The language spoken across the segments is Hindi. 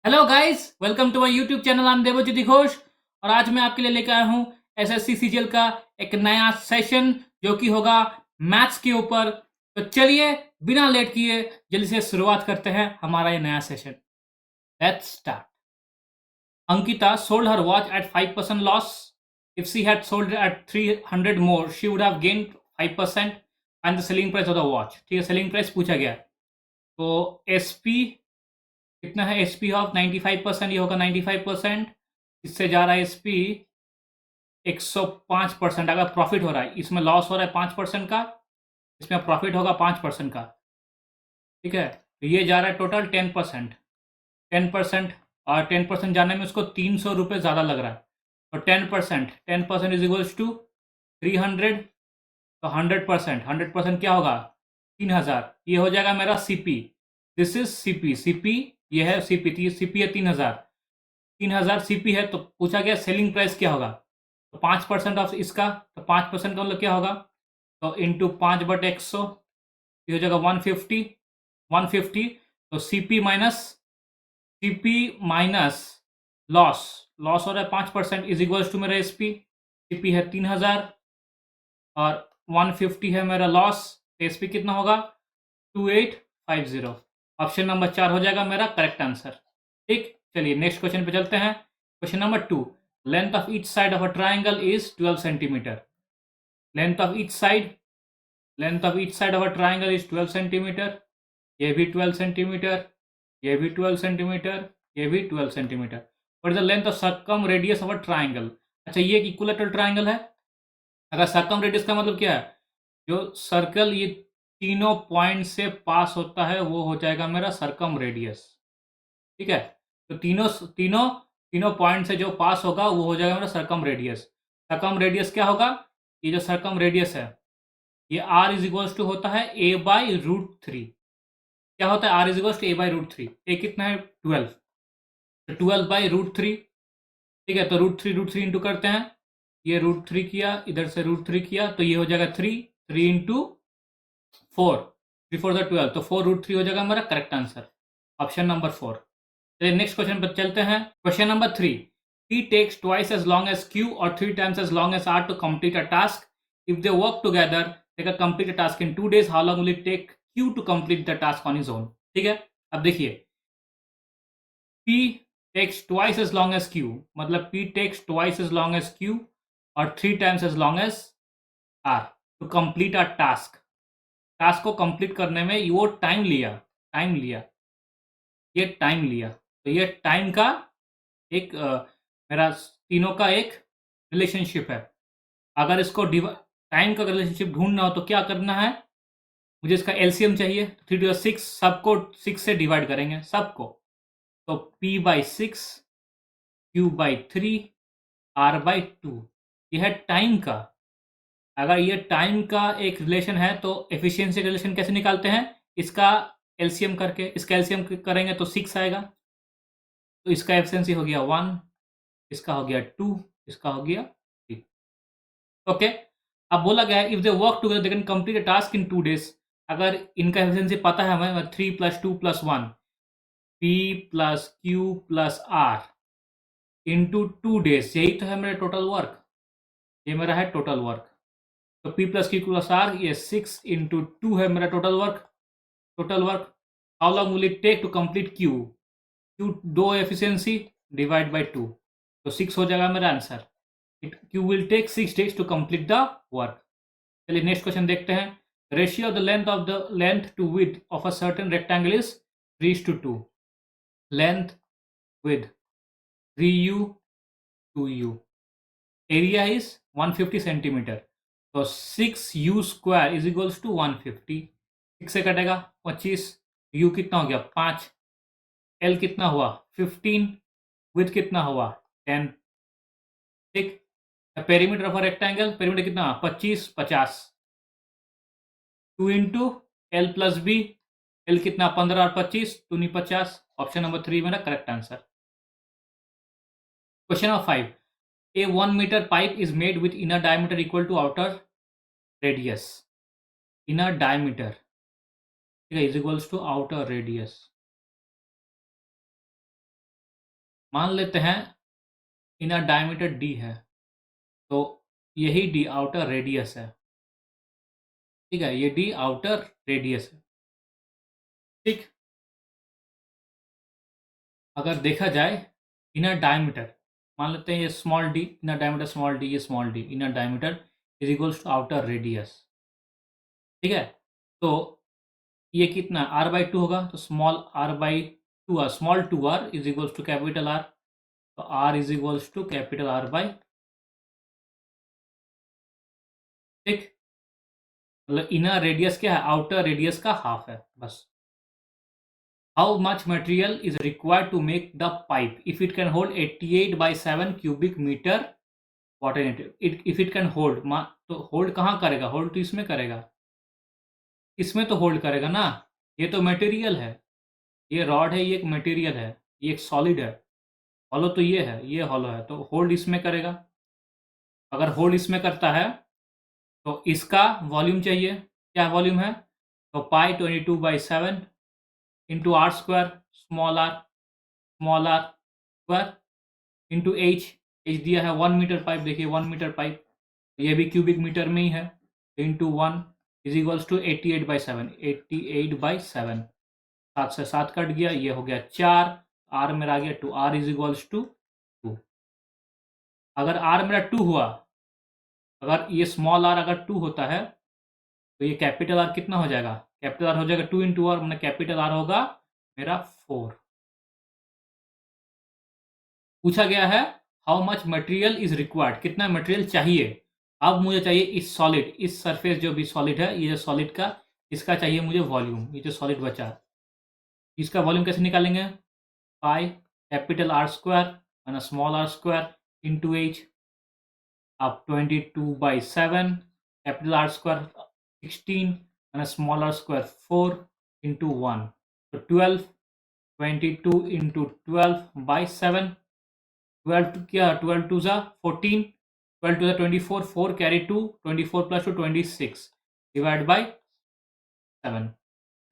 Hello guys, welcome to my YouTube channel. I am Debjyoti Ghosh और आज मैं आपके लिए लेकर आया हूँ एसएससी सीजीएल का एक नया सेशन जो कि होगा मैथ्स के ऊपर। तो चलिए बिना लेट किए जल्दी से शुरुआत करते हैं हमारा ये नया session. Let's start. Ankita sold her watch at 5% loss. If she had sold it at 300 more, she would have gained 5% and the selling price of the watch. ठीक है, सेलिंग प्राइस पूछा गया। तो एसपी कितना है? एसपी ऑफ 95%, ये होगा 95%। इससे जा रहा है एसपी 105%। अगर प्रॉफिट हो रहा है, इसमें लॉस हो रहा है 5% का, इसमें प्रॉफिट होगा 5% का। ठीक है, तो ये जा रहा है टोटल 10%। 10% और 10% जाने में उसको 300 रुपये ज़्यादा लग रहा है। तो 10% इज इक्वल्स टू 300। तो 100% क्या होगा? 3000। ये हो जाएगा मेरा सीपी। दिस इज सीपी ये है सीपी है 3000। 3000 सीपी है। तो पूछा गया सेलिंग प्राइस क्या होगा। तो 5% ऑफ इसका, तो 5% का मतलब क्या होगा? तो इंटू 5/100 ये हो जाएगा 150। तो सीपी माइनस लॉस हो रहा है 5% इज इक्वल्स टू मेरा एसपी। सीपी है 3000 और 150 है मेरा लॉस। एसपी कितना होगा? 2850। ऑप्शन नंबर 4 हो जाएगा मेरा करेक्ट आंसर। ठीक, चलिए नेक्स्ट क्वेश्चन पे चलते हैं। Question number 2, length of each side of a triangle is 12 centimetre. Length of each side of a triangle is 12 centimetre. ये भी 12 सेंटीमीटर, ये भी 12 सेंटीमीटर, ये भी 12 centimetre. What is the length of circum radius of a triangle? अच्छा, ये एक इक्विलेटरल ट्राइंगल है। अगर सर्कम रेडियस का मतलब क्या है? जो सर्कल ये तीनों पॉइंट से पास होता है वो हो जाएगा मेरा सर्कम रेडियस। ठीक है, तो तीनों तीनों तीनों पॉइंट से जो पास होगा वो हो जाएगा मेरा सर्कम रेडियस। सर्कम रेडियस क्या होगा? ये जो सर्कम रेडियस है ये r इज इक्वल्स टू होता है a/√3। क्या होता है? r is equals to a/√3। A कितना है? 12। तो 12/√3। ठीक है, तो √3 इंटू करते हैं। ये √3 किया, इधर से √3 किया, तो ये हो जाएगा 3 इंटू 4, 3 4 12। तो 4√3 हो जाएगा हमारा करेक्ट आंसर, ऑप्शन नंबर 4। चलिए नेक्स्ट क्वेश्चन पर चलते हैं। Question number 3, P takes twice as long as Q or 3 times as long as R to complete a task. If they work together, they can complete a task in 2 days. How long will it take Q to complete the task on his own? ठीक है, अब देखिए P takes twice as long as Q, मतलब P takes twice as long as Q और 3 times as long as R to complete a task. Task को कंप्लीट करने में वो टाइम लिया। तो ये टाइम का एक मेरा तीनों का एक रिलेशनशिप है। अगर इसको टाइम का रिलेशनशिप ढूंढना हो तो क्या करना है? मुझे इसका एलसीएम चाहिए। 3 to 6, सबको 6 से डिवाइड करेंगे सबको। तो P/6, Q/3, R/2। यह है टाइम का। अगर ये टाइम का एक रिलेशन है तो एफिशिएंसी का रिलेशन कैसे निकालते हैं? इसका एलसीएम करके। इसका एलसीएम करेंगे तो 6 आएगा। तो इसका एफिशिएंसी हो गया 1, इसका हो गया 2, इसका हो गया 3। ओके, अब बोला गया है if they work together they can complete a task in 2 days. अगर इनका एफिशिएंसी पता है हमें 3 + 2 + 1, P + Q + R into 2 days, यही तो है मेरा टोटल वर्क। ये मेरा है टोटल वर्क। तो P + Q + R, ये 6 इंटू 2 है मेरा total work. How long will it take to complete Q 2 efficiency divide by 2, तो 6 हो जाएगा मेरा answer. Q will take 6 days to complete the work. चलिए नेक्स्ट क्वेश्चन देखते हैं। Ratio of the length to width of a certain rectangle is 3:2। Length width 3u 2u, area is 150 centimetre. तो 6u² इज इक्वल्स टू 150। 6 से कटेगा 25, u कितना हो गया 5, l कितना हुआ 15, विड्थ कितना हुआ 10। ठीक, perimeter of a rectangle, perimeter कितना 25 50, 2 into l plus b, l कितना 15 और 25, 2 नहीं 50। ऑप्शन नंबर 3 मेरा correct answer. Question number 5, a 1 metre pipe is made with inner diameter equal to outer radius. Inner diameter, ठीक है, is equals to outer radius. मान लेते हैं इनर डायमीटर डी है, तो यही डी आउटर रेडियस है। ठीक है, ये डी आउटर रेडियस है। ठीक, अगर देखा जाए इनर डायमीटर, मान लेते हैं ये small d, inner diameter small d, ये small d, inner diameter is equals to outer radius. ठीक है, तो ये कितना r/2 होगा, तो small r/2 small 2r is equals to capital R, तो R is equals to capital R/, ठीक, मतलब इनर रेडियस क्या है, आउटर रेडियस का हाफ है बस। How much material is required to make the pipe if it can hold 88/7 cubic metre water in it, if it can hold, तो होल्ड कहाँ करेगा, होल्ड तो इसमें करेगा, इसमें तो होल्ड करेगा ना, ये तो मटेरियल है, ये रॉड है, ये एक मटेरियल है, ये एक सॉलिड है, हॉलो तो ये है, ये हॉलो है, तो होल्ड इसमें करेगा। अगर होल्ड इसमें करता है तो इसका वॉल्यूम चाहिए, क्या वॉल्यूम है, तो π22/7 into r square small r square into h दिया है 1 मीटर पाइप, देखिए 1 मीटर पाइप, ये भी क्यूबिक मीटर में ही है, इंटू 1 इज इक्वल्स टू 88/7, 88/7, 7 से 7 कट गया, ये हो गया 4, आर मेरा आ गया 2, आर इज इक्वल्स टू 2। अगर आर मेरा 2 हुआ, अगर ये स्मॉल आर अगर 2 होता है, तो ये कैपिटल आर कितना हो जाएगा, कैपिटल आर हो जाएगा 2 इंटू आर, मैंने कैपिटल आर होगा मेरा 4। पूछा गया है how much material is required, कितना मटेरियल चाहिए। अब मुझे चाहिए इस सॉलिड, इस सरफेस जो भी सॉलिड है, ये जो सॉलिड का, इसका चाहिए मुझे वॉल्यूम, ये जो सॉलिड बचा, इसका वॉल्यूम कैसे निकालेंगे, pi capital r square minus small r square into h, अब 22/7 capital r square 16 minus small r square 4 into 1, तो 12, 22 इंटू 12/7, 12 क्या 12 टू ज़ा 14, 12 टू ज़ा 24, 4 कैरी 2, 24 प्लस 2 26 डिवाइड बाई 7,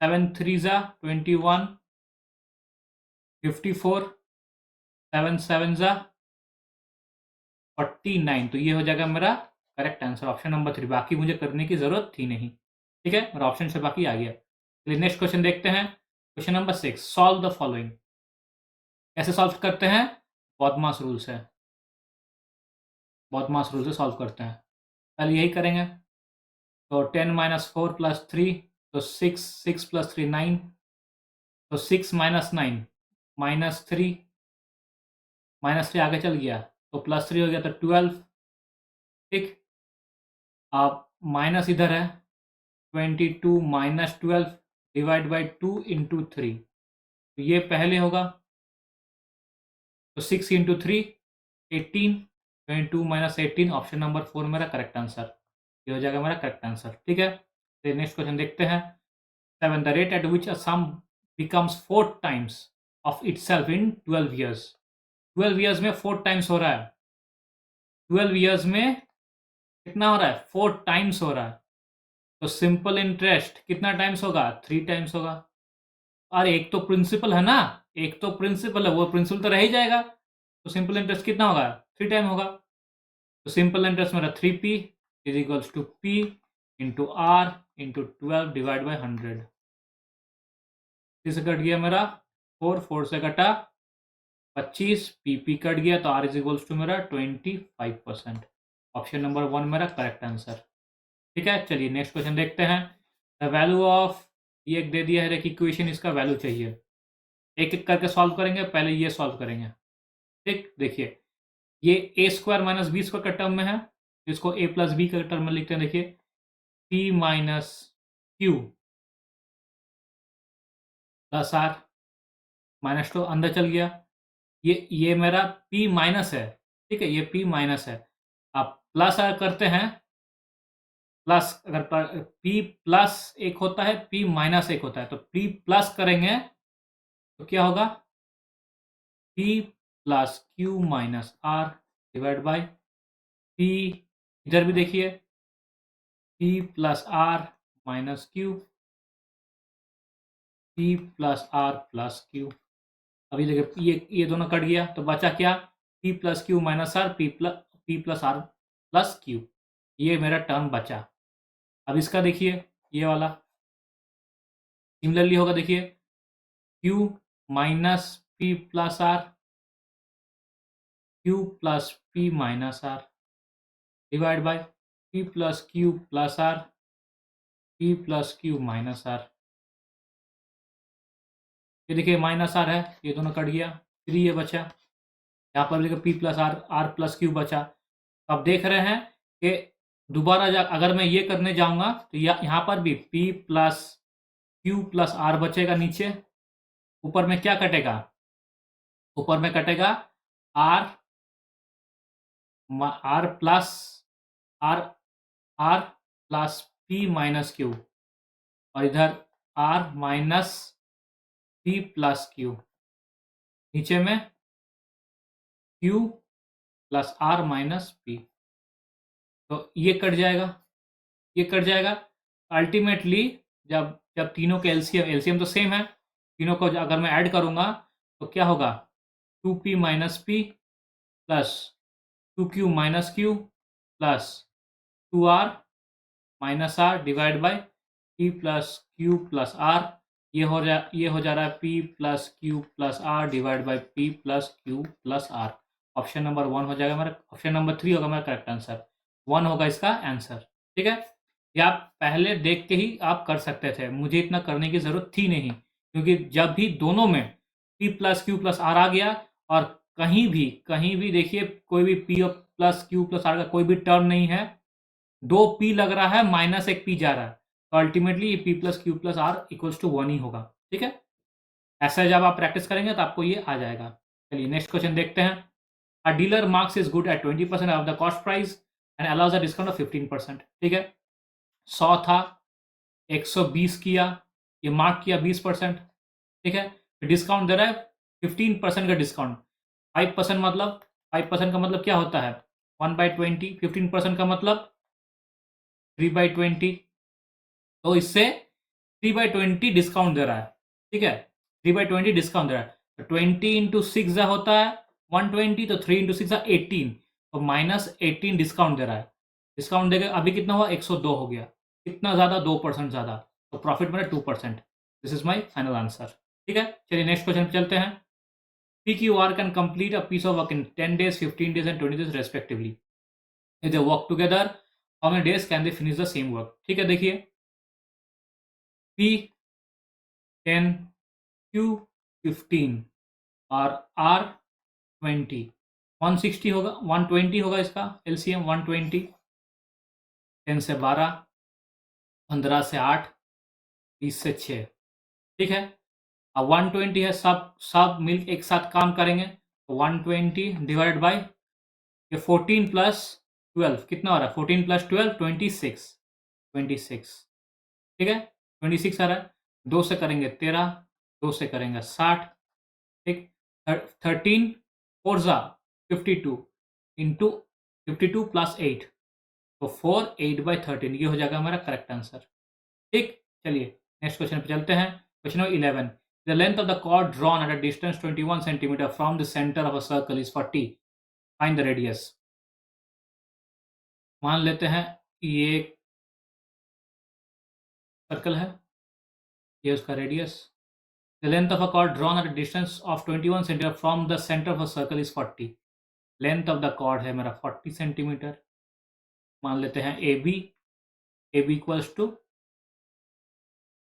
7 3 ज़ा 21, 54, 7 7 ज़ा 49, तो ये हो जाएगा मेरा करेक्ट आंसर ऑप्शन नंबर 3। बाकी मुझे करने की जरूरत थी नहीं, ठीक है, मेरा ऑप्शन से बाकी आ गया। चलिए नेक्स्ट क्वेश्चन देखते हैं, question number 6, solve the following. कैसे सॉल्व करते हैं, बॉडमास रूल से, बॉडमास रूल से सॉल्व करते हैं। पहले यही करेंगे, तो 10 - 4 + 3, तो 6, 6 + 3 9, तो 6 - 9 -3, -3 आगे चल गया, तो +3 हो गया, तो 12, ठीक, अब माइनस इधर है, 22 - 12 डिवाइड बाई 2 इंटू 3, तो ये पहले होगा, तो 6 इंटू 3 18, 22 - 18, ऑप्शन नंबर 4 मेरा करेक्ट आंसर, ये हो जाएगा मेरा करेक्ट आंसर, ठीक है। तो नेक्स्ट क्वेश्चन देखते हैं, 7, the rate at which a some becomes 4 times of itself in 12 years, 12 years में 4 टाइम्स हो रहा है, 12 ईयर्स में कितना हो रहा है, 4 टाइम्स हो रहा है, तो सिंपल इंटरेस्ट कितना टाइम्स होगा, 3 टाइम्स होगा। अरे एक तो प्रिंसिपल है ना, एक तो प्रिंसिपल है, वो प्रिंसिपल तो रह ही जाएगा, तो सिंपल इंटरेस्ट कितना होगा, 3 टाइम होगा, तो सिंपल इंटरेस्ट मेरा 3p is equals to p into r into 12 divide by 100, से कट गया मेरा 4, 4 से कटा 25, p कट गया, तो r इज इक्वल्स टू मेरा 25%, ऑप्शन नंबर 1 मेरा करेक्ट आंसर, ठीक है। चलिए नेक्स्ट क्वेश्चन देखते हैं, द वैल्यू ऑफ, ये एक दे दिया है एक इक्वेशन, इसका वैल्यू चाहिए, एक एक करके सॉल्व करेंगे, पहले ये सॉल्व करेंगे, ठीक, देखिए ये a square minus b square का टर्म में है, इसको a प्लस बी का टर्म में लिखते हैं, देखिए p minus q plus r, minus तो अंदर चल गया, ये मेरा p माइनस है, ठीक है, ये p माइनस है, आप प्लस अगर करते हैं, प्लस अगर p प्लस एक होता है, p माइनस एक होता है, तो p प्लस करेंगे तो क्या होगा, p plus q minus r divide by p, इधर भी देखिए p plus r minus q, p plus r plus q, अभी देखिए ये दोनों कट गया तो बचा क्या, p plus q minus r p plus r plus q, ये मेरा टर्म बचा। अब इसका देखिए ये वाला सिमिलरली होगा, देखिए q minus p plus r, q plus p minus r divide by p plus q plus r, p plus q minus r. ये देखिए माइनस आर है, ये दोनों कट गया, 3 ये बचा। यहाँ पर देखिए p plus r, r plus q बचा। अब देख रहे हैं कि दोबारा अगर मैं ये करने जाऊंगा तो यहाँ पर भी p plus q plus r बचेगा नीचे, ऊपर में क्या कटेगा, ऊपर में कटेगा r, r plus r, r plus p minus q, और इधर r minus p plus q, नीचे में q plus r minus p. तो ये कट जाएगा, ये कट जाएगा। अल्टीमेटली जब जब तीनों के एलसीएम तो सेम है, तीनों को अगर मैं ऐड करूंगा तो क्या होगा, 2p minus p plus 2q minus q plus 2r minus r divide by p plus q plus r. ये हो जा रहा है p plus q plus r divide by p plus q plus r. Option number 1 हो जाएगा मेरा, ऑप्शन नंबर 3 होगा मेरा करेक्ट आंसर, 1 होगा इसका आंसर। ठीक है, ये आप पहले देख के ही आप कर सकते थे, मुझे इतना करने की ज़रूरत थी नहीं, क्योंकि जब भी दोनों में p plus q plus r आ गया और कहीं भी देखिए कोई भी p plus q plus r का कोई भी टर्म नहीं है, 2 p लग रहा है माइनस 1 p जा रहा है, तो अल्टीमेटली ये p plus q plus r equals to 1 ही होगा। ठीक है, ऐसा जब आप प्रैक्टिस करेंगे तो आपको ये आ जाएगा। चलिए नेक्स्ट क्वेश्चन देखते हैं। अ dealer marks is good at 20% of the cost price and allows a discount of 15%। ठीक है, 100 था, 120 किया, ये मार्क किया 20%। ठीक है, डिस्काउंट दे रहा है 15% का डिस्काउंट। 5% मतलब 5% का मतलब क्या होता है, 1/20, 15% का मतलब 3/20, तो इससे 3/20 डिस्काउंट दे रहा है। ठीक है, 3/20 डिस्काउंट दे रहा है, तो 20 इंटू 6 होता है 120, तो 3 इंटू 6 18, तो माइनस 18 डिस्काउंट दे रहा है। डिस्काउंट देगा अभी कितना हुआ, 102 हो गया, कितना ज़्यादा, 2% ज़्यादा, तो प्रॉफिट मेरा 2%। This is my final answer. ठीक है, चलिए नेक्स्ट क्वेश्चन पे चलते हैं। PQR can complete a piece of work in 10 days, 15 days and 20 days respectively. If they work together, how many days can they finish the same work? ठीक है, देखिए P 10, Q 15 और R 20, 160 होगा, 120 होगा इसका LCM 120, 10 से 12, 15 से 8, 20 से 6। ठीक है, अब 120 है, सब मिल एक साथ काम करेंगे, तो 120 डिवाइड बाय ये 14 प्लस 12 कितना हो रहा है, 14 प्लस 12 26। ठीक है, 26 आ रहा है, 2 से करेंगे 13, 2 से करेंगे 60। ठीक, 13 4 जा 52 इंटू 52 प्लस 8, तो 4 8/13, ये हो जाएगा हमारा करेक्ट आंसर। ठीक, चलिए नेक्स्ट क्वेश्चन पे चलते हैं। Question number 11, the length of the chord drawn at a distance 21 centimetre from the centre of a circle is 40, find the radius. मान लेते हैं ये सर्कल है, ये उसका radius. The length of a chord drawn at a distance of 21 centimetre from the centre of a circle is 40। Length of the chord है मेरा 40 सेंटीमीटर। मान लेते हैं A B equals to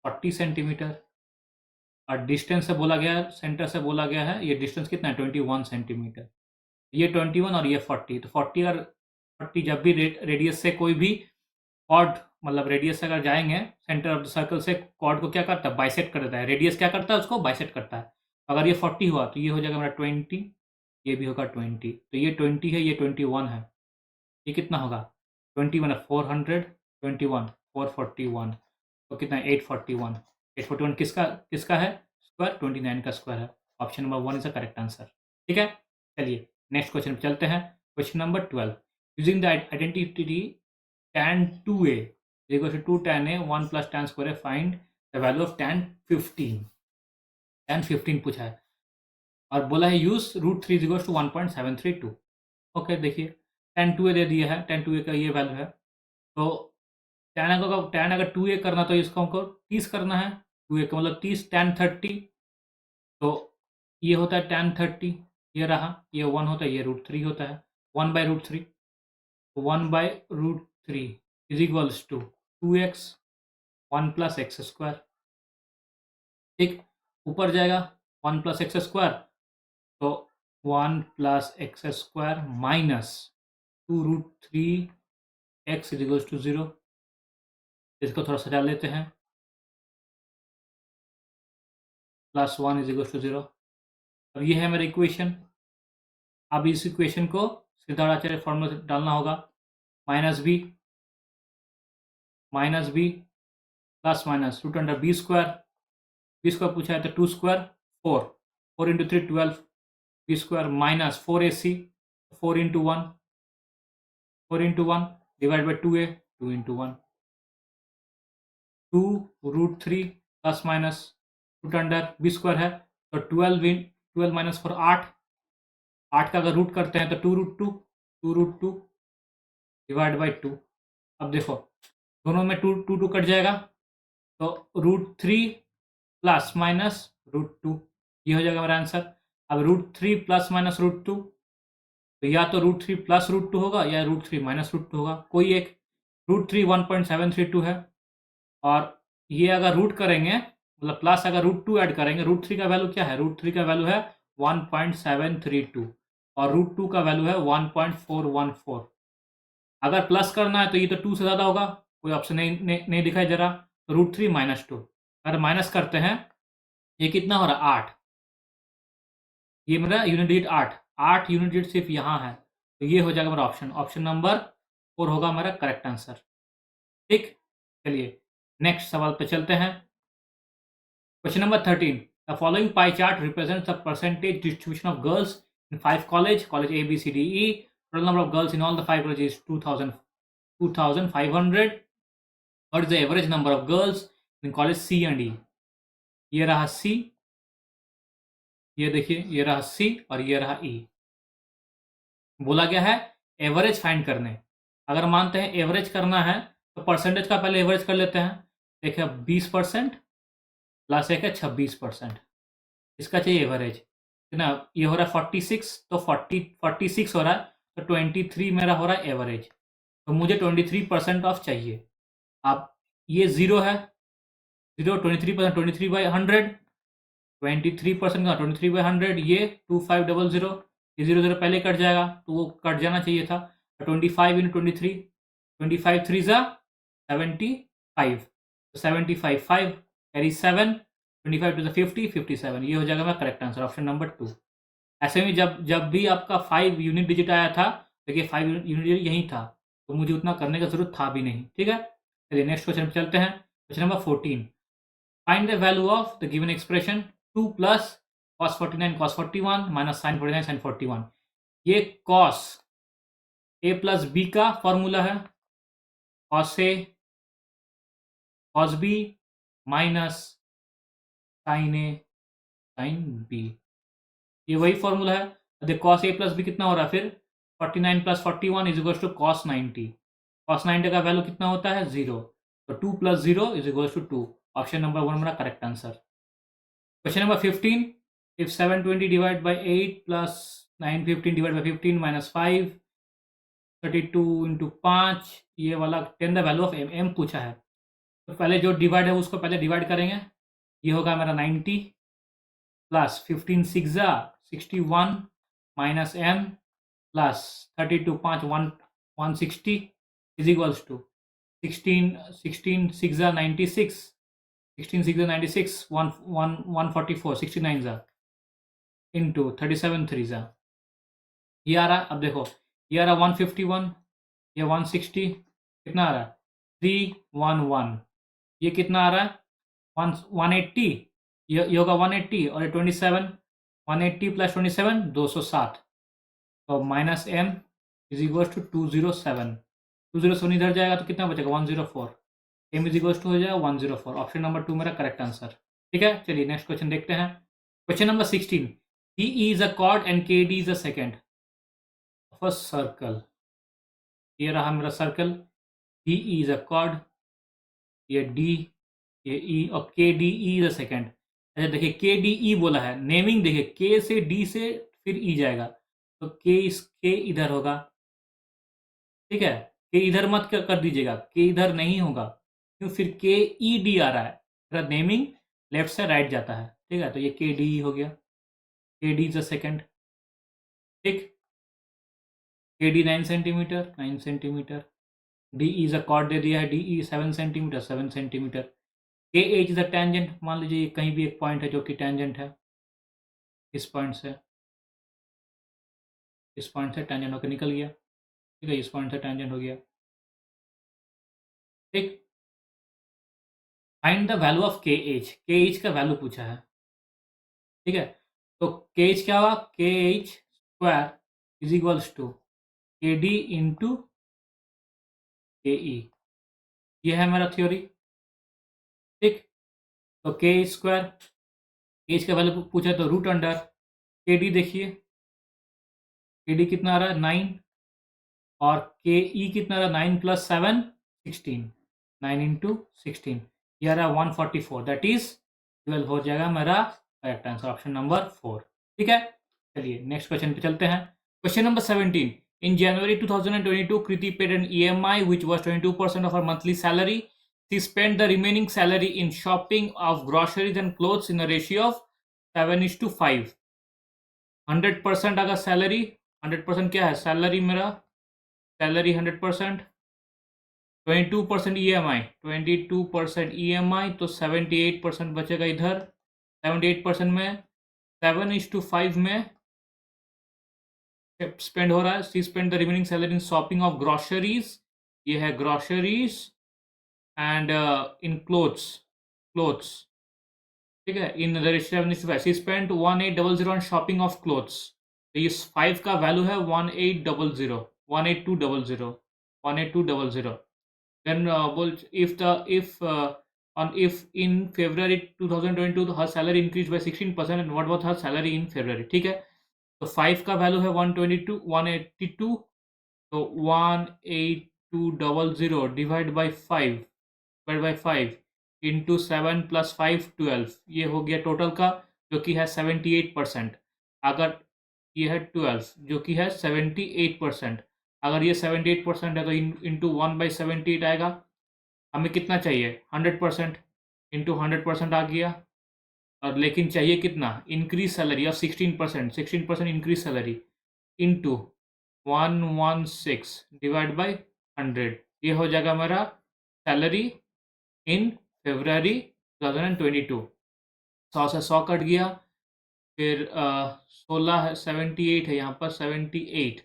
40 centimetre, और डिस्टेंस से बोला गया है, सेंटर से बोला गया है, ये डिस्टेंस कितना है 21 सेंटीमीटर। ये 21 और ये 40, तो 40 और 40 जब भी रेडियस से कोई भी कॉर्ड, मतलब रेडियस से अगर जाएंगे सेंटर ऑफ द सर्कल से, कॉर्ड को क्या करता है, बाइसेक्ट कर देता है। रेडियस क्या करता है, उसको बाइसेक्ट करता है। अगर ये 40 हुआ तो ये हो जाएगा मेरा 20, ये भी होगा 20, तो ये 20 है, ये 21 है, ये कितना होगा 21 है, 400, 21 441, तो कितना 841। 841 किसका है स्क्वायर, 29 का स्क्वायर है। Option number 1 is the correct answer. ठीक है, चलिए नेक्स्ट क्वेश्चन पे चलते हैं। Question number 12, using the identity tan 2a is equal to 2 tan a 1 plus tan square a, find the value of tan 15। tan 15 पूछा है, और बोला है use √3 is equal to 1.732। Okay, देखिए tan 2a दे दिया है, tan 2a का ये वैल्यू है। तो tan अगर 2a करना तो इसको हमको 30 करना है, 2a का मतलब 30 tan 30, तो ये होता है tan 30, ये रहा, ये 1 होता है, ये √3 होता है, 1/√3, 1/√3 is equals to 2x 1 plus x square. ठीक, ऊपर जाएगा 1 प्लस एक्स स्क्वायर, तो 1 plus x square minus 2√3 x is equals to 0। इसको थोड़ा सजा लेते हैं, प्लस 1 इज इक्वल्स टू 0। अब ये है मेरा इक्वेशन। अब इस इक्वेशन को सिद्धार्थाचार्य फॉर्मूला से डालना होगा, minus b plus minus root under b square पूछा है तो 2 square 4, 4 into 3 12, b square minus 4ac 4 into 1 divide by 2a 2 into 1, 2√3 plus minus root under b square है तो 12 माइनस 4 8 का अगर रूट करते हैं तो 2√2 डिवाइड बाई 2। अब देखो दोनों में 2 कट जाएगा तो √3 प्लस माइनस √2, ये हो जाएगा मेरा आंसर। अब √3 प्लस माइनस √2, तो या तो √3 प्लस √2 होगा या √3 माइनस √2 होगा, कोई एक। √3 1.732 है, और ये अगर रूट करेंगे मतलब प्लस अगर √2 ऐड करेंगे, √3 का वैल्यू क्या है, √3 का वैल्यू है 1.732 और √2 का वैल्यू है 1.414। अगर प्लस करना है तो ये तो 2 से ज़्यादा होगा, कोई ऑप्शन नहीं दिखाई दे रहा, तो √3 माइनस 2। अगर माइनस करते हैं ये कितना हो रहा है 8, ये मेरा यूनिट डिजिट 8 यूनिट डिजिट सिर्फ यहाँ है, तो ये हो जाएगा मेरा ऑप्शन नंबर 4 होगा मेरा करेक्ट आंसर। ठीक, चलिए नेक्स्ट सवाल पे चलते हैं। Question number 13, the following pie chart represents the percentage distribution of girls in 5 college A B C D E। Total number of girls in all the 5 college is 2500। What is the average number of girls in college C and E। ये रहा C, ये देखिए ये रहा C और ये रहा E। बोला गया है एवरेज फाइंड करने। अगर मानते हैं एवरेज करना है तो परसेंटेज का पहले एवरेज कर लेते हैं। देखिए 20% प्लस एक है 26%, इसका चाहिए एवरेज है ना। ये हो रहा है 46, तो 46 हो रहा है, तो 23 मेरा हो रहा है एवरेज, तो मुझे 23% ऑफ चाहिए। अब ये 0 है, 0 23%, 23/100, 23% का 23/100, ये 2500, ये 0 पहले कट जाएगा तो वो कट जाना चाहिए था। 25 × 23, 25 3 ज़ा 75, 75 5 कैरी 7, 25 टू द 50 57, ये हो जाएगा मेरा करेक्ट आंसर ऑप्शन नंबर 2। ऐसे में जब भी आपका 5 यूनिट डिजिट आया था, देखिए 5 यूनिट डिजिट यहीं था, तो मुझे उतना करने का जरूरत था भी नहीं। ठीक है, चलिए नेक्स्ट क्वेश्चन पे चलते हैं। Question number 14, find the value of the given expression 2 plus cos 49 cos 41 minus sin 49 sin 41। ये cos a प्लस b का फॉर्मूला है, cos a cos b minus sin a sin b, ये वही फॉर्मूला है। देखो cos a प्लस b कितना हो रहा है फिर 49 plus 41 is equal to cos 90। cos 90 का वैल्यू कितना होता है 0, तो 2 plus 0 is equal to 2। Option number 1 मेरा correct answer. Question number 15, if 720 divide by 8 plus 915 divide by 15 minus 5 32 into 5, ये वाला 10 द वैल्यू ऑफ m पूछा है, तो पहले जो डिवाइड है उसको पहले डिवाइड करेंगे। ये होगा मेरा 90 प्लस 15 6 ज़ा 61 minus m plus 32 5 160 is equals to 16 6 ज़ा 96, 16 6 ज़ा 96 144 69 ज़ा इंटू 37 3 ज़ा, ये आ रहा है। अब देखो ये आ रहा 151, ये 160, कितना आ रहा है 311, ये कितना आ रहा है 180, ये होगा 180 और ये 27, 180 प्लस 27 207, तो minus m is equal to 207, 207 इधर जाएगा तो कितना बचेगा 104, m इज इक्वल टू हो जाएगा 104। ऑप्शन नंबर 2 मेरा करेक्ट आंसर। ठीक है, चलिए नेक्स्ट क्वेश्चन देखते हैं। Question number 16, DE is a chord and KD is a second of a circle. ये रहा मेरा circle, DE is a chord, ये D, ये E और KDE is a second. अच्छा देखिए KDE बोला है, नेमिंग देखिए K से D से फिर E जाएगा, तो K इधर होगा, ठीक है. K इधर मत कर दीजिएगा, K इधर नहीं होगा क्यों, फिर KED आ रहा है, मेरा नेमिंग लेफ्ट से राइट जाता है, ठीक है. तो ये KDE हो गया, KD इज अ सेकेंड, ठीक. KD 9 centimetre, 9 centimetre. DE is a chord दे दिया है, DE 7 centimetre, 7 centimetre. KH is a tangent, मान लीजिए कहीं भी एक पॉइंट है जो कि टेंजेंट है, इस पॉइंट से टेंजेंट होकर निकल गया, ठीक है. इस पॉइंट से टेंजेंट हो गया, ठीक. Find the value of KH का वैल्यू पूछा है, ठीक है. तो KH क्या हुआ, KH square is equals to KD into KE. ये है मेरा थ्योरी, ठीक. तो के स्क्वायर, एच का वैल्यू पूछा तो रूट अंडर KD, देखिए KD कितना आ रहा है 9 और KE कितना आ रहा है 9 प्लस 7 16, 9 इंटू 16, ये आ रहा है 144, दैट इज 12 हो जाएगा मेरा करेक्ट आंसर, ऑप्शन नंबर 4, ठीक है. चलिए नेक्स्ट क्वेश्चन पे चलते हैं. Question number 17. In January 2022, Kriti paid an EMI which was 22% of her monthly salary. She spent the remaining salary in shopping of groceries and clothes in a ratio of 7:5. 100% अगर सैलरी, 100% क्या है सैलरी, मेरा सैलरी 100%, 22% EMI, 22% EMI, तो 78% बचेगा इधर. 78% में 7:5 में स्पेंड हो रहा है. She spend the remaining salary in shopping of groceries, ये है ग्रोसरीज एंड इन क्लोथ्स, ठीक है. In the ratio she spend 1800 on shopping of clothes. तो इस 5 का वैल्यू है 1800, 18200, 18200. Then if in February 2022 her salary increased by 16%, and what was her salary in February, ठीक है. तो 5 का वैल्यू है 182, तो 18200 डिवाइड बाई 5 इंटू 7 प्लस 5 12, ये हो गया टोटल का, जो कि है 78%. अगर ये है 12 जो कि है 78%, अगर ये 78% है तो इंटू 1/78 आएगा. हमें कितना चाहिए 100%, इंटू 100% आ गया. और लेकिन चाहिए कितना, increase salary of 16% increase salary into 116 divide by 100, ये हो जाएगा मेरा सैलरी इन फेब्रुअरी 2022. 100 से 100 कट गया, फिर 16 है, 78 है यहाँ पर, 78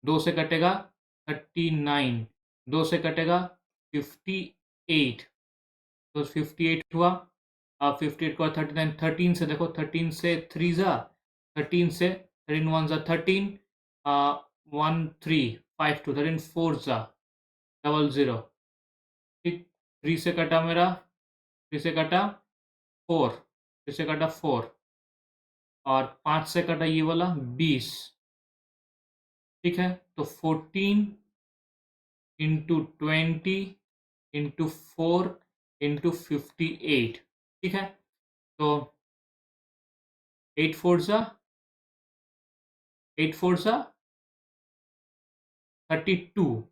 2 से कटेगा 39, 2 से कटेगा 58, तो 58 हुआ. अब 58 को 39, 13 से देखो, 13 से 3 जा 13 से 13 1 जा 13, 1 3 5 2, 13 4 जा 00, ठीक. 3 से कटा मेरा, 3 से कटा 4, 3 से कटा 4, और 5 से कटा ये वाला 20, ठीक है. तो 14 इंटू 20 इंटू 4 इंटू 58, ठीक है. तो 8 4 जा 32,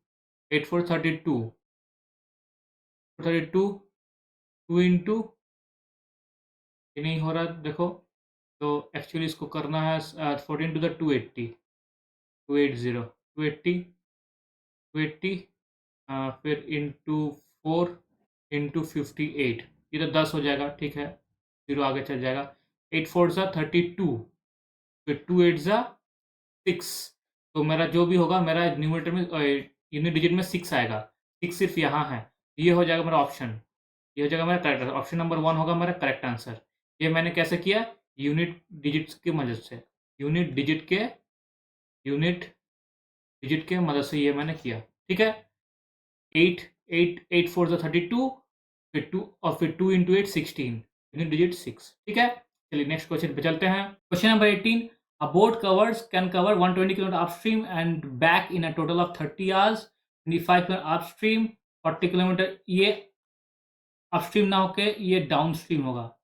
8 4 32, 2 इंटू, ये नहीं हो रहा देखो, तो एक्चुअली इसको करना है 14 टू द 280, 280, फिर इंटू 4 इंटू 58, ये तो 10 हो जाएगा, ठीक है. 0 आगे चल जाएगा. 8 4 जा 32, फिर 2 8 जा 6, तो मेरा जो भी होगा मेरा न्यूमरेटर में यूनिट डिजिट में 6 आएगा. 6 सिर्फ यहाँ है, ये हो जाएगा मेरा ऑप्शन, ये हो जाएगा मेरा करेक्ट आंसर. ऑप्शन नंबर 1 होगा मेरा करेक्ट आंसर. ये मैंने कैसे किया, यूनिट डिजिट्स की मदद से, यूनिट डिजिट के मदद से ये मैंने किया, ठीक है. 8 8 8 4 जा 32, फिर 2 और फिर 2 इंटू 8 16, यूनिट डिजिट 6, ठीक है. चलिए नेक्स्ट क्वेश्चन पे चलते हैं. Question number 18. A boat can cover 120 km upstream and back in a total of 30 hours. 25 km upstream, 40 km, ये अपस्ट्रीम ना होके ये डाउनस्ट्रीम होगा,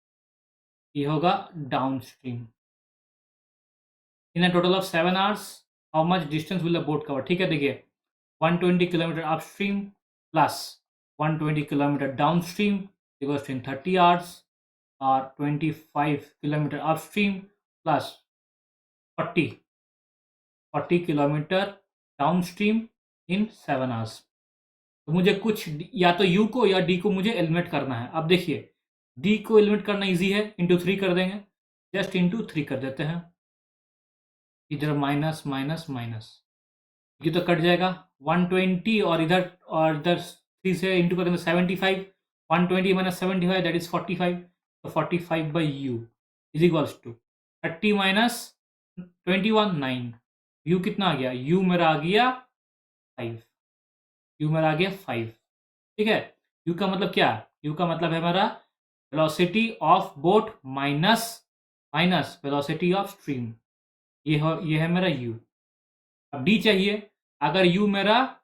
ये होगा downstream. In a total of 7 hours, how much distance will the boat cover? ठीक है, देखिए 120 kilometre upstream plus 120 kilometre downstream equals in 30 hours, और 25 kilometre upstream plus 40 kilometre downstream in 7 hours. तो मुझे कुछ या तो यू को या डी को मुझे एलिमिनेट करना है. अब देखिए डी को एलिमिनेट करना इजी है, इंटू 3 कर देंगे, जस्ट इंटू 3 कर देते हैं. इधर माइनस माइनस माइनस, ये तो कट जाएगा 120, और इधर 3 से इंटू करेंगे 75. 120 माइनस 75 दैट इज 45. तो 45 by u is equals to 30 minus 21 9. U कितना आ गया? यू मेरा आ गया 5. यू मेरा आ गया 5. ठीक है, यू का मतलब क्या? यू का मतलब है मेरा velocity of boat minus velocity of stream. ये है मेरा यू. अब डी चाहिए. अगर यू मेरा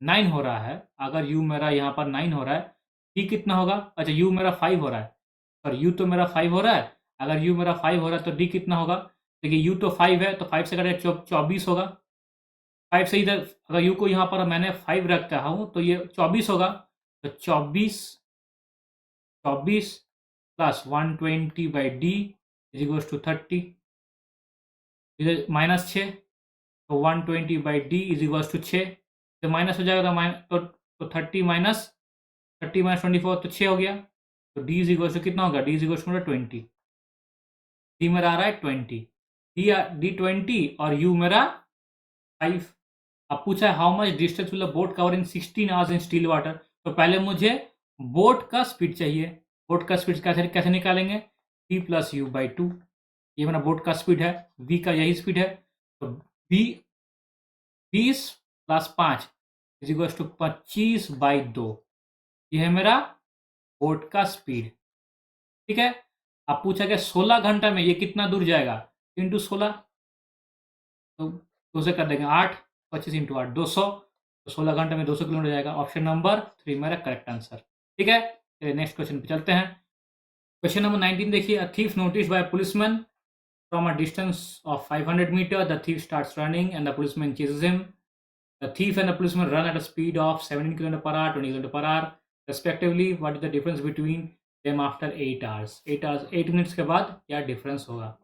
9 हो रहा है, अगर यू मेरा यहाँ पर 9 हो रहा है, डी कितना होगा? अच्छा, यू मेरा 5 हो रहा है, और यू तो मेरा 5 हो रहा है. अगर यू मेरा 5 हो रहा है तो डी कितना होगा? देखिए यू तो 5 है, तो 5 से कटे 24 होगा. 5 से इधर अगर यू को यहाँ पर मैंने 5 रखता हूँ तो ये 24 होगा. तो 24 plus 120 by d is equals to 30. इधर माइनस 6, तो 120 by d is equals to 6. तो माइनस हो जाएगा, तो 30 माइनस 24 तो 6 हो गया. तो डी इज इक्वल्स टू कितना होगा? D is equals to 20. D मेरा आ रहा है 20, डी 20 और यू मेरा 5. अब पूछा है how much distance will the boat cover in 16 hours in still water. तो पहले मुझे बोट का स्पीड चाहिए. बोट का स्पीड कैसे निकालेंगे? P plus you by 2. ये मेरा बोट का स्पीड है, वी का यही स्पीड है. तो v 20 plus 5 is equal to 25 by 2. ये है मेरा बोट का स्पीड. ठीक है. अब पूछा गया 16 घंटा में ये कितना दूर जाएगा? इंटू 16, तो 2 से कर देंगे 8, 25 इंटू 8 200. तो 16 घंटे में 200 किलोमीटर जाएगा. ऑप्शन नंबर 3 मेरा करेक्ट आंसर. ठीक है, चलिए नेक्स्ट क्वेश्चन पे चलते हैं. क्वेश्चन नंबर 19 देखिए. A thief notice by policeman from a distance of 500 metre. The thief starts running and the policeman chases him. The thief and the policeman run at a speed of 17 km per hour, 20 km per hour, respectively. What is the difference between them after 8 hours? 8 minutes के बाद क्या डिफरेंस होगा?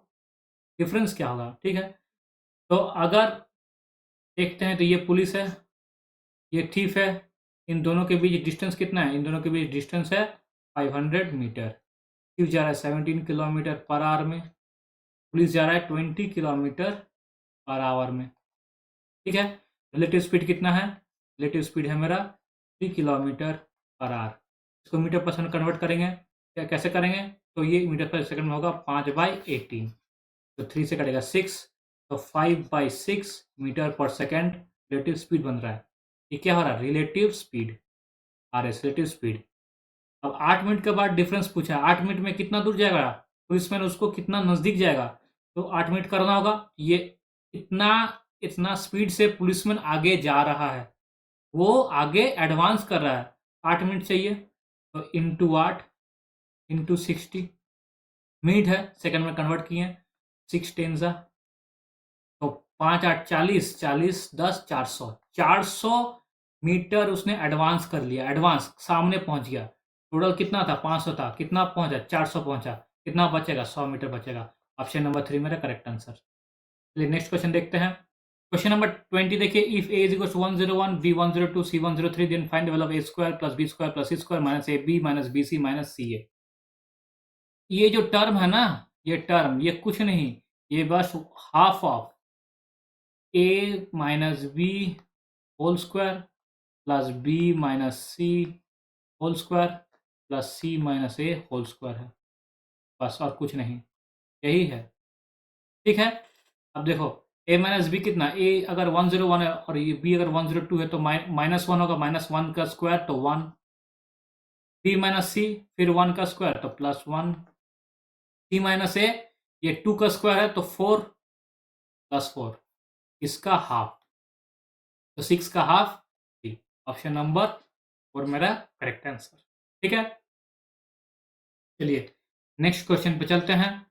डिफरेंस क्या होगा? ठीक है, तो अगर देखते हैं तो ये पुलिस है, ये थीफ है. इन दोनों के बीच डिस्टेंस कितना है? इन दोनों के बीच डिस्टेंस है 500 मीटर. थीफ जा रहा है 17 किलोमीटर पर आवर में, पुलिस जा रहा है 20 किलोमीटर पर आवर में. ठीक है, रिलेटिव स्पीड कितना है? रिलेटिव स्पीड है मेरा 3 किलोमीटर पर आवर. इसको मीटर पर सेकंड कन्वर्ट करेंगे. कैसे करेंगे? तो ये मीटर पर सेकंड में होगा 5/18. तो 3 से कटेगा 6, तो 5/6 मीटर पर सेकंड रिलेटिव स्पीड बन रहा है. ये क्या हो रहा है? Relative speed, RS relative speed. अब 8 मिनट के बाद डिफरेंस पूछा है. 8 मिनट में कितना दूर जाएगा पुलिसमैन, उसको कितना नज़दीक जाएगा? तो 8 मिनट करना होगा. ये इतना स्पीड से पुलिसमैन आगे जा रहा है, वो आगे एडवांस कर रहा है. 8 मिनट चाहिए, तो इंटू 8 इंटू 60. मिनट है, सेकंड में कन्वर्ट किए. 6 10 तो 5 8 40, 40 10 400 मीटर उसने एडवांस कर लिया. एडवांस सामने पहुंच गया. टोटल कितना था? 500 था. कितना पहुंचा? 400 पहुंचा. कितना बचेगा? 100 मीटर बचेगा. ऑप्शन नंबर 3 मेरा करेक्ट आंसर. चलिए नेक्स्ट क्वेश्चन देखते हैं. क्वेश्चन नंबर 20 देखिए. If a is equal to 101, b 102, c 103, then find the value of a square plus b square plus c square minus ab minus bc minus ca. ये जो टर्म है ना, ये टर्म, ये कुछ नहीं, ये बस half of a minus b whole square plus b minus c whole square plus c minus a whole square है. बस और कुछ नहीं, यही है. ठीक है. अब देखो a माइनस बी कितना? a अगर 101 है और ये b अगर 102 है तो -1 होगा. -1 का स्क्वायर तो 1. b माइनस सी फिर 1 का स्क्वायर तो +1. c माइनस a ये 2 का स्क्वायर है तो 4. +4, इसका हाफ, तो 6 का हाफ 3। ऑप्शन नंबर 4 मेरा करेक्ट आंसर। ठीक है, चलिए नेक्स्ट क्वेश्चन पे चलते हैं।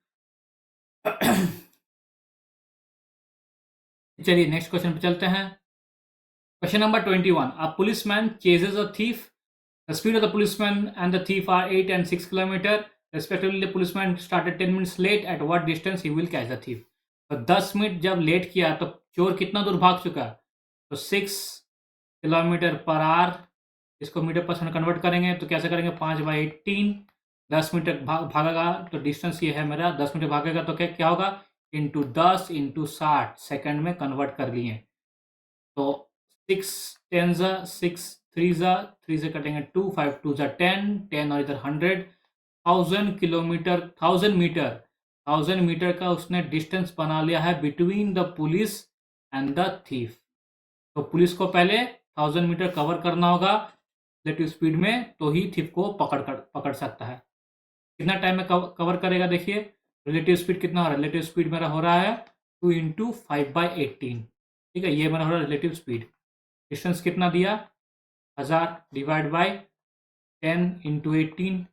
चलिए नेक्स्ट क्वेश्चन पे चलते हैं। Question number 21, a policeman chases a thief, the speed of the policeman and the thief are 8 and 6 kilometre respectively. The policeman started 10 minutes लेट, at what distance he will catch the thief. तो 10 मिनट जब लेट किया तो चोर कितना दूर भाग चुका, तो 6 किलोमीटर पर आवर। इसको मीटर पर कन्वर्ट करेंगे तो कैसे करेंगे, 5/18, 10 मीटर भागेगा तो डिस्टेंस ये है मेरा, 10 मीटर भागेगा तो क्या क्या होगा, इंटू 10 इंटू 60 सेकेंड में कन्वर्ट कर लिए। तो 6 10 ज़ा 6 3 ज़ा 3 से कटेंगे 2, 5 2 ज़ा 10 10 और इधर 100, 1000 किलोमीटर 1000 मीटर का उसने डिस्टेंस बना लिया है between the police and the thief. तो पुलिस को पहले 1000 मीटर कवर करना होगा रिलेटिव स्पीड में, तो ही थीफ को पकड़ सकता है। कितना टाइम में कवर करेगा, देखिए रिलेटिव स्पीड कितना हो रहा है, रिलेटिव स्पीड मेरा हो रहा है 2 इंटू 5/18। ठीक है, ये मेरा हो रहा है रिलेटिव स्पीड। डिस्टेंस कितना दिया, 1000 डिवाइड बाय 10 इंटू 18,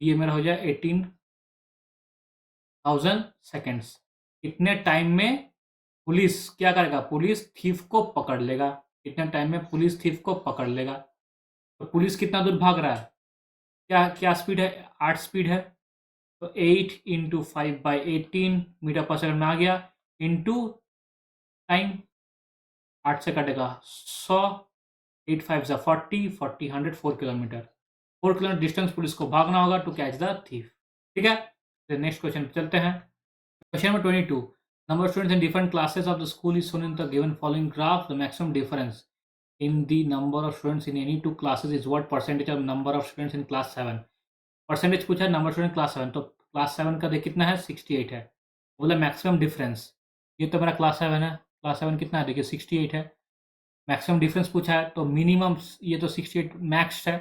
ये मेरा हो जाए 18,000 सेकेंड्स। इतने टाइम में पुलिस क्या करेगा, पुलिस थीफ को पकड़ लेगा। इतने टाइम में पुलिस थीफ को पकड़ लेगा। तो पुलिस कितना दूर भाग रहा है, क्या क्या स्पीड है, 8 स्पीड है, तो 8 इंटू 5/18 मीटर पर सेकंड में आ गया, इंटू टाइम 8 से कटेगा 100, 8 5 ज़ा 40, 40 100, 4 किलोमीटर। 4 किलोमीटर डिस्टेंस पुलिस को भागना होगा टू कैच द थीफ। ठीक है, तो नेक्स्ट क्वेश्चन पे चलते हैं। Question number 22, number of students in different classes of the school is shown in the given following graph. The maximum difference in the number of students in any two classes is what percentage of number of students in class 7? Percentage पूछा, नंबर स्टूडेंट क्लास 7, तो क्लास 7 का देख कितना है, 68 है। बोला मैक्सिमम डिफरेंस, ये तो मेरा क्लास 7 है, क्लास 7 कितना है, देखिए 68 है। मैक्सिमम डिफरेंस पूछा है तो मिनिमम, ये तो 68 मैक्स है,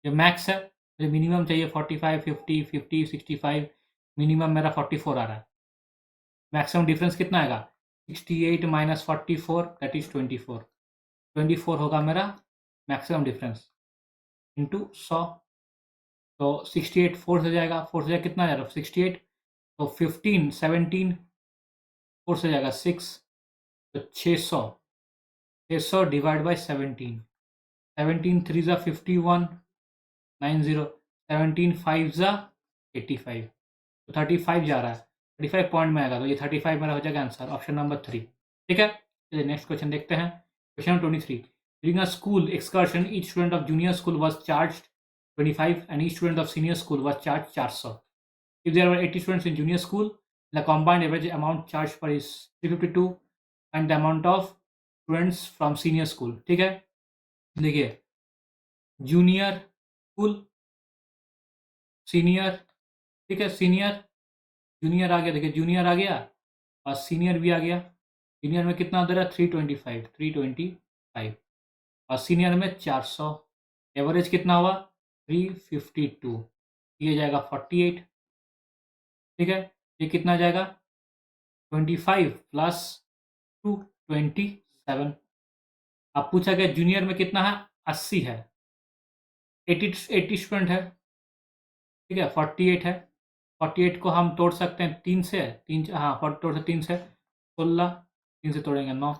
ये मैक्स है, मुझे मिनिमम चाहिए 45 50 50 65, मिनिमम मेरा 44 आ रहा है। मैक्सिमम डिफरेंस कितना आएगा, 68 माइनस 44 दैट इज 24, 24 होगा मेरा मैक्सिमम डिफरेंस इंटू 100। तो 68 4 से जाएगा, 4 से जाएगा कितना आ रहा है 68, तो 15 17 4 से जाएगा 6, तो 600, 600 डिवाइड बाई 17, 17 3 ज़ा 51 90, 17 5 ज़ा 85, तो 35 जा रहा है, 35 पॉइंट में आएगा, तो ये 35 मेरा हो जाएगा आंसर, ऑप्शन नंबर 3। ठीक है, चलिए नेक्स्ट क्वेश्चन देखते हैं। Question number 23, during a school excursion each student of junior school was charged 25 and each student of senior school was charged 400. If there were 80 students in junior school, the combined average amount charged per is 352 and the amount of students from senior school. ठीक है, देखिए जूनियर स्कूल सीनियर, ठीक है सीनियर जूनियर आ गया, देखिए जूनियर आ गया और सीनियर भी आ गया। जूनियर में कितना दे रहा है 325 और सीनियर में 400, एवरेज कितना हुआ 352, ये जाएगा 48। ठीक है, ये कितना जाएगा 25 प्लस 2 27। अब पूछा गया जूनियर में कितना है 80 है, 80 स्टूडेंट है, ठीक है 48 है, 48 को हम तोड़ सकते हैं 3 से, 3 हाँ तोड़ सकते 3 से 16, 3 से तोड़ेंगे 9,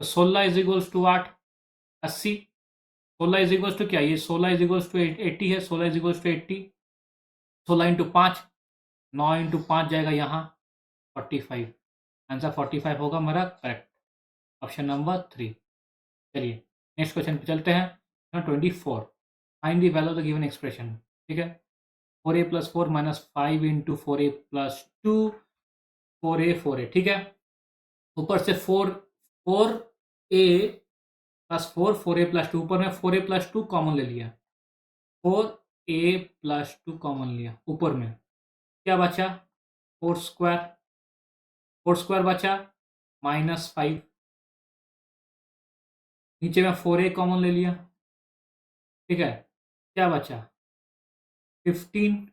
तो 16 is equals to 8 80, 16 is equals to क्या, ये 16 इज इक्वल्स टू 80 है, 16 is equals to 80, 16 into 5 9 into 5 जाएगा यहाँ 45, आंसर 45 होगा मेरा करेक्ट, ऑप्शन नंबर 3। चलिए नेक्स्ट क्वेश्चन पे चलते हैं। 24, find the value of the given expression. ठीक है, 4a plus 4 minus 5 into 4a plus 2, 4a, ठीक है, ऊपर से 4a प्लस 4a प्लस 2, ऊपर में 4a प्लस 2 कॉमन ले लिया, 4a प्लस 2 कॉमन लिया, ऊपर में क्या बचा 4 स्क्वायर बचा -5, नीचे में 4a कॉमन ले लिया, ठीक है, क्या बचा 15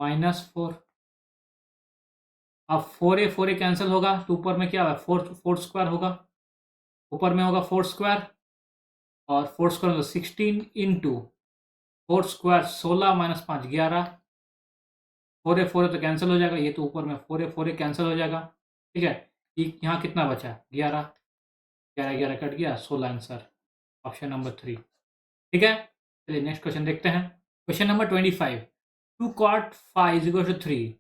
-4 अब 4a कैंसिल होगा तो ऊपर में क्या होगा, 4 स्क्वायर होगा, ऊपर में होगा 4 स्क्वायर, और 4 स्क्वायर मतलब 16 इंटू 4 स्क्वायर 16 माइनस 5 11, 4a तो कैंसिल हो जाएगा, ये तो ऊपर में 4a कैंसिल हो जाएगा, ठीक है। यहाँ कितना बचा, 11, 11 11 कट गया, 16 आंसर, ऑप्शन नंबर 3, ठीक है। चलिए नेक्स्ट क्वेश्चन देखते हैं। Question number 25, 2 cot phi is equal to 3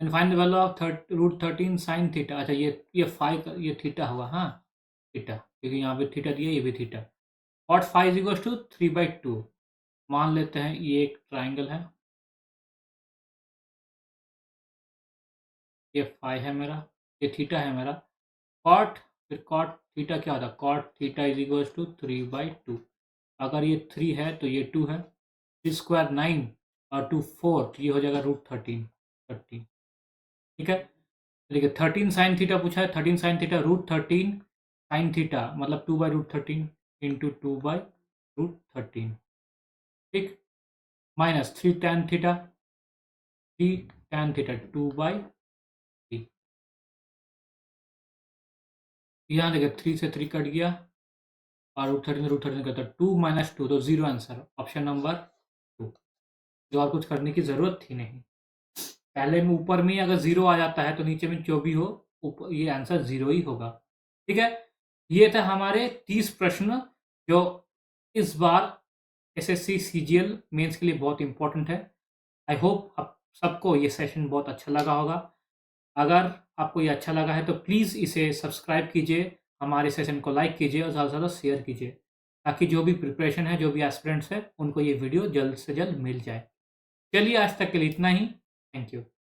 and find the value of root 13 sin theta. अच्छा ये फाई का ये थीटा हुआ, हाँ थीटा, क्योंकि यहाँ पे थीटा दिया, ये भी theta. cot phi is equal to 3/2, मान लेते हैं ये एक ट्राइंगल है, ये फाई है मेरा, ये थीटा है मेरा, cot फिर cot थीटा क्या होता है, cot theta is equal to 3/2। अगर ये 3 है तो ये 2 है, 3 स्क्वायर 9 और 2 4, तो ये हो जाएगा रूट 13, ठीक है। देखिए 13 साइन थीटा पूछा है, 13 sine theta root 13 sine theta मतलब 2/√13 इंटू 2/√13, ठीक, माइनस 3 tan थीटा, 2/3, यहाँ देखिए 3 से 3 कट गया और √13 करता 2 - 2 तो 0 आंसर, ऑप्शन नंबर 2, जो और कुछ करने की ज़रूरत थी नहीं। पहले में ऊपर में अगर 0 आ जाता है तो नीचे में जो भी हो ऊपर ये आंसर 0 ही होगा, ठीक है। ये था हमारे 30 प्रश्न जो इस बार एसएससी सीजीएल मेंस के लिए बहुत इंपॉर्टेंट है। आई होप आप सबको ये सेशन बहुत अच्छा लगा होगा। अगर आपको ये अच्छा लगा है तो प्लीज़ इसे सब्सक्राइब कीजिए, हमारे सेशन को लाइक कीजिए और ज़्यादा से ज़्यादा शेयर कीजिए, ताकि जो भी प्रिपरेशन है, जो भी एस्पिरेंट्स है, उनको ये वीडियो जल्द से जल्द मिल जाए। चलिए आज तक के लिए इतना ही। Thank you.